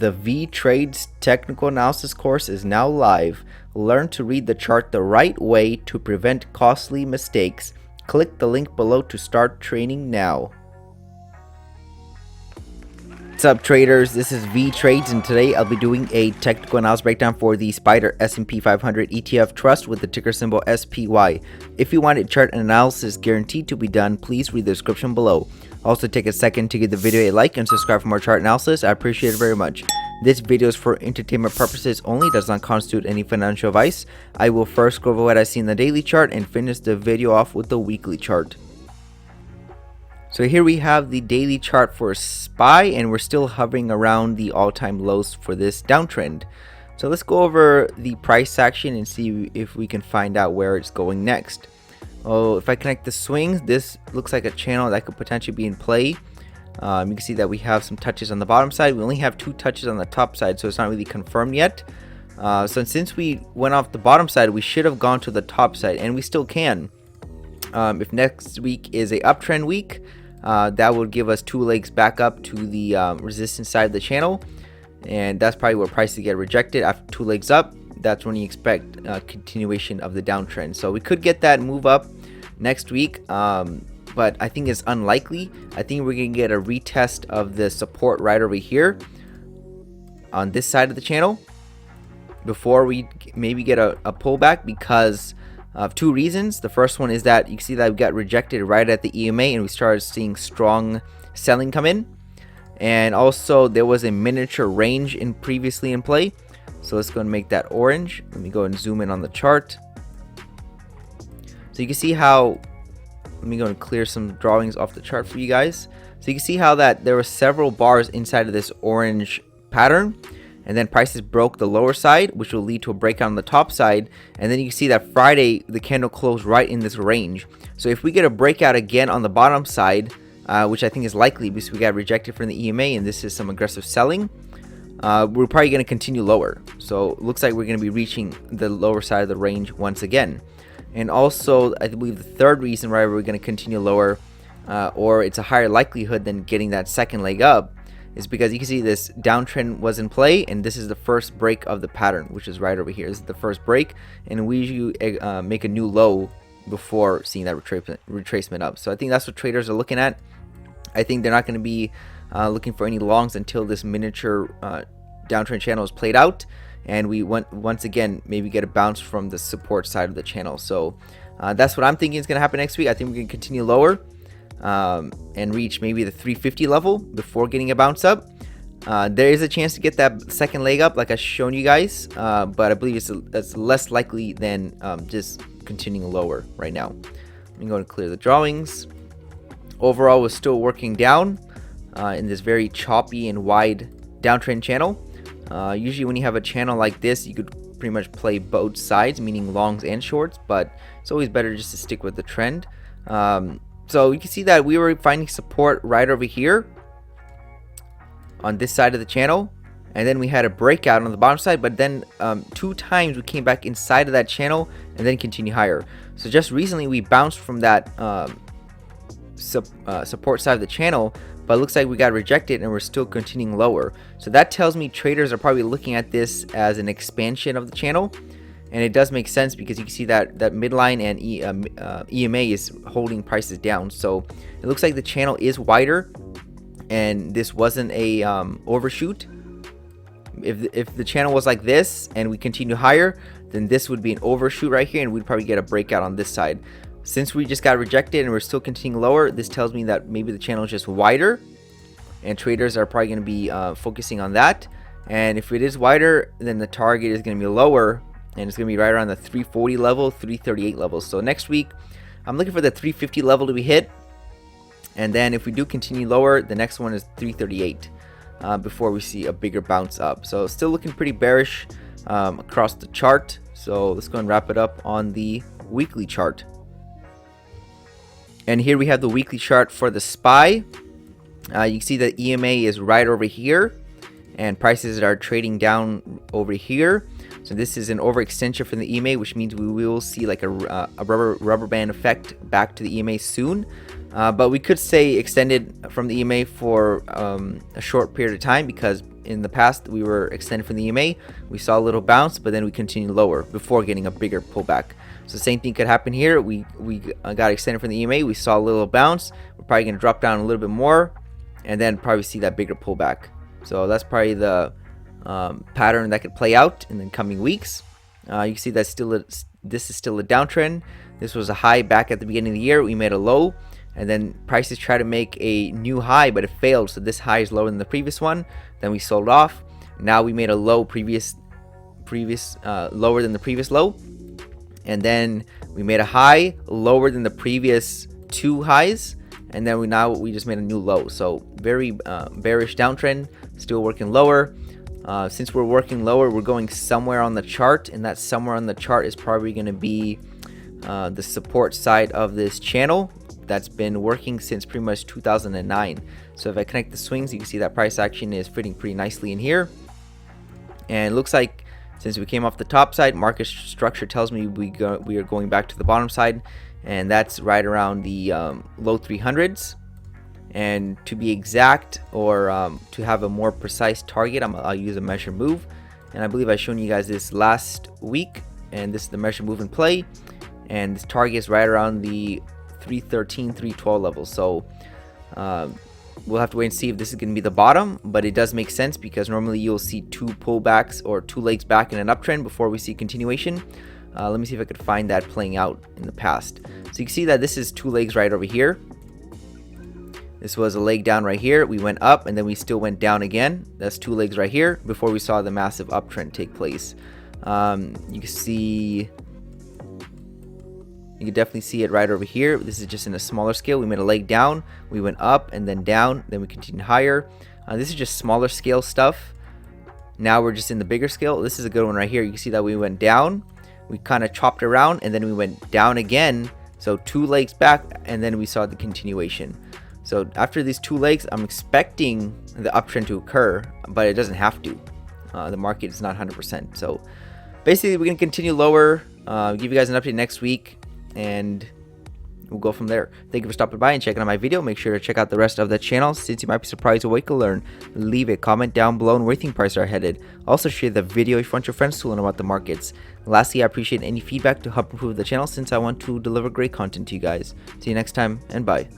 The Vee Trades technical analysis course is now live. Learn to read the chart the right way to prevent costly mistakes. Click the link below to start training now. What's up, traders? This is Vee Trades, and today I'll be doing a technical analysis breakdown for the Spider S&P 500 ETF Trust with the ticker symbol SPY. If you want a chart analysis guaranteed to be done, please read the description below. Also, take a second to give the video a like and subscribe for more chart analysis. I appreciate it very much. This video is for entertainment purposes only, does not constitute any financial advice. I will first go over what I see in the daily chart and finish the video off with the weekly chart. So here we have the daily chart for SPY, and we're still hovering around the all-time lows for this downtrend. So let's go over the price action and see if we can find out where it's going next. Oh, if I connect the swings, this looks like a channel that could potentially be in play. You can see that we have some touches on the bottom side. We only have 2 touches on the top side, so it's not really confirmed yet. So since we went off the bottom side, we should have gone to the top side, and we still can. If next week is a uptrend week, that would give us 2 legs back up to the resistance side of the channel, and that's probably where prices get rejected. After 2 legs up, that's when you expect continuation of the downtrend. So we could get that move up next week, but I think it's unlikely. I think we're gonna get a retest of the support right over here on this side of the channel before we maybe get a pullback, because of 2 reasons. The first one is that you can see that we got rejected right at the EMA and we started seeing strong selling come in, and also there was a miniature range previously in play. So let's go and make that orange. Let me go and zoom in on the chart. So you can see how, let me go and clear some drawings off the chart for you guys. So you can see how that there were several bars inside of this orange pattern, and then prices broke the lower side, which will lead to a breakout on the top side. And then you can see that Friday the candle closed right in this range. So if we get a breakout again on the bottom side, which I think is likely because we got rejected from the EMA and this is some aggressive selling, we're probably going to continue lower. So it looks like we're going to be reaching the lower side of the range once again. And also, I believe the third reason why we're going to continue lower, or it's a higher likelihood than getting that second leg up, is because you can see this downtrend was in play, and this is the first break of the pattern, which is right over here. This is the first break, and we usually make a new low before seeing that retracement up. So I think that's what traders are looking at. I think they're not going to be looking for any longs until this miniature downtrend channel is played out, and we once again maybe get a bounce from the support side of the channel. So that's what I'm thinking is going to happen next week. I think we're going to continue lower and reach maybe the 350 level before getting a bounce up. There is a chance to get that second leg up like I've shown you guys, but I believe that's less likely than just continuing lower right now. I'm going to clear the drawings. Overall, we're still working down in this very choppy and wide downtrend channel. Usually when you have a channel like this, you could pretty much play both sides, meaning longs and shorts, but it's always better just to stick with the trend. So you can see that we were finding support right over here on this side of the channel, and then we had a breakout on the bottom side, but then 2 times we came back inside of that channel and then continue higher. So just recently we bounced from that support side of the channel, but it looks like we got rejected and we're still continuing lower. So that tells me traders are probably looking at this as an expansion of the channel, and it does make sense because you can see that midline and EMA is holding prices down. So it looks like the channel is wider, and this wasn't a overshoot. If the channel was like this and we continue higher, then this would be an overshoot right here, and we'd probably get a breakout on this side. Since we just got rejected and we're still continuing lower, this tells me that maybe the channel is just wider, and traders are probably going to be focusing on that. And if it is wider, then the target is going to be lower, and it's going to be right around the 340 level, 338 level. So next week, I'm looking for the 350 level to be hit, and then if we do continue lower, the next one is 338 before we see a bigger bounce up. So still looking pretty bearish across the chart. So let's go and wrap it up on the weekly chart. And here we have the weekly chart for the SPY. You can see that EMA is right over here, and prices are trading down over here. So this is an overextension from the EMA, which means we will see like a rubber band effect back to the EMA soon. But we could say extended from the EMA for a short period of time, because in the past we were extended from the EMA, we saw a little bounce, but then we continued lower before getting a bigger pullback. So same thing could happen here. We got extended from the EMA, we saw a little bounce, we're probably going to drop down a little bit more, and then probably see that bigger pullback. So that's probably the pattern that could play out in the coming weeks. You can see that this is still a downtrend. This was a high back at the beginning of the year. We made a low, and then prices try to make a new high, but it failed. So this high is lower than the previous one. Then we sold off. Now we made a low lower than the previous low, and then we made a high lower than the previous two highs, and then we just made a new low. So very bearish downtrend, still working lower. Since we're working lower, we're going somewhere on the chart, and that somewhere on the chart is probably going to be the support side of this channel that's been working since pretty much 2009. So if I connect the swings, you can see that price action is fitting pretty nicely in here, and it looks like since we came off the top side, market structure tells me we are going back to the bottom side, and that's right around the low 300s. And to be exact, or to have a more precise target, I'll use a measure move, and I believe I've shown you guys this last week, and this is the measure move in play, and this target is right around the 313 312 level. So we'll have to wait and see if this is going to be the bottom, but it does make sense because normally you'll see two pullbacks or two legs back in an uptrend before we see continuation. Let me see if I could find that playing out in the past. So you can see that this is two legs right over here. This was a leg down right here. We went up, and then we still went down again. That's two legs right here before we saw the massive uptrend take place. You can definitely see it right over here. This is just in a smaller scale. We made a leg down, we went up and then down, then we continued higher. This is just smaller scale stuff. Now we're just in the bigger scale. This is a good one right here. You can see that we went down, we kind of chopped around, and then we went down again. So two legs back, and then we saw the continuation. So after these two legs, I'm expecting the uptrend to occur, but it doesn't have to. The market is not 100%. So basically, we're going to continue lower, give you guys an update next week, and we'll go from there. Thank you for stopping by and checking out my video. Make sure to check out the rest of the channel. Since you might be surprised or wait to learn, leave a comment down below on where you think prices are headed. Also share the video if you want your friends to learn about the markets. Lastly, I appreciate any feedback to help improve the channel since I want to deliver great content to you guys. See you next time, and bye.